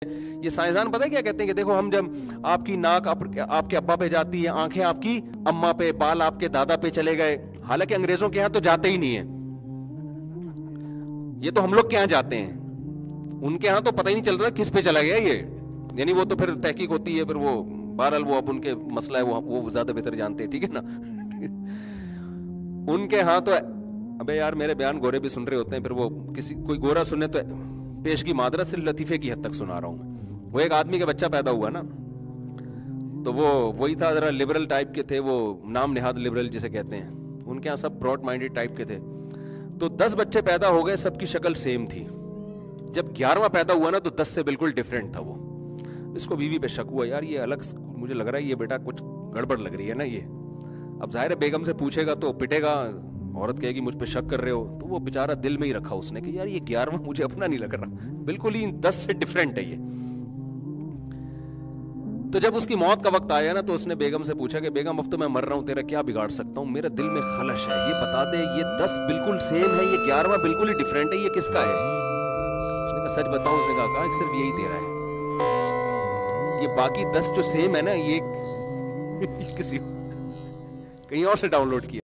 یہ سائنسدان پتہ ہے کیا کہتے ہیں کہ دیکھو ہم جب آپ کی ناک آپ کے ابا پہ جاتی ہے, آنکھیں آپ کی اماں پہ, بال آپ کے دادا پہ چلے گئے, حالانکہ انگریزوں کے ہاں تو جاتے ہی نہیں ہیں, یہ تو ہم لوگ کے ہاں جاتے ہیں, ان کے ہاں تو پتہ ہی نہیں چل رہا کس پہ چلا گیا یہ, یعنی وہ تو پھر تحقیق ہوتی ہے, پھر وہ بہرحال وہ اب ان کے مسئلہ ہے, وہ زیادہ بہتر جانتے ہیں, ٹھیک ہے نا. ان کے ہاں تو ابے یار میرے بیان گورے بھی سن رہے ہوتے ہیں, پھر وہ کوئی گورا سنے تو پیش کی معذرت سے لطیفے کی حد تک سنا رہا ہوں میں. وہ ایک آدمی کا بچہ پیدا ہوا نا, تو وہی تھا, ذرا لبرل ٹائپ کے تھے, وہ نام نہاد لبرل جسے کہتے ہیں, ان کے یہاں سب براڈ مائنڈیڈ ٹائپ کے تھے. تو 10 بچے پیدا ہو گئے, سب کی شکل سیم تھی. جب 11واں پیدا ہوا نا تو 10 سے بالکل ڈیفرنٹ تھا وہ. اس کو بیوی پہ شک ہوا, یار یہ الگ, مجھے لگ رہا ہے یہ بیٹا کچھ گڑبڑ لگ رہی ہے نا یہ. اب ظاہر ہے بیگم سے پوچھے گا تو پٹے گا, عورت کہے گی مجھ پہ شک کر رہے ہو, تو وہ بیچارہ دل میں ہی رکھا اس نے کہ یار یہ 11واں مجھے اپنا نہیں لگ رہا, بالکل ہی 10 سے ڈیفرنٹ ہے یہ. تو جب اس کی موت کا وقت آیا نا تو اس نے بیگم سے پوچھا کہ بیگم اب تو میں مر رہا ہوں, تیرا کیا بگاڑ سکتا ہوں, میرے دل میں خلش ہے, یہ بتا دے یہ 10 بالکل سیم ہے, یہ 11واں بالکل ہی ڈیفرنٹ ہے, یہ کس کا ہے؟ اس نے کہا سچ بتاؤں, اس نے کہا صرف یہی تیرا ہے, یہ باقی 10 جو سیم ہے نا یہ کسی کہیں اور سے ڈاؤن لوڈ کیا.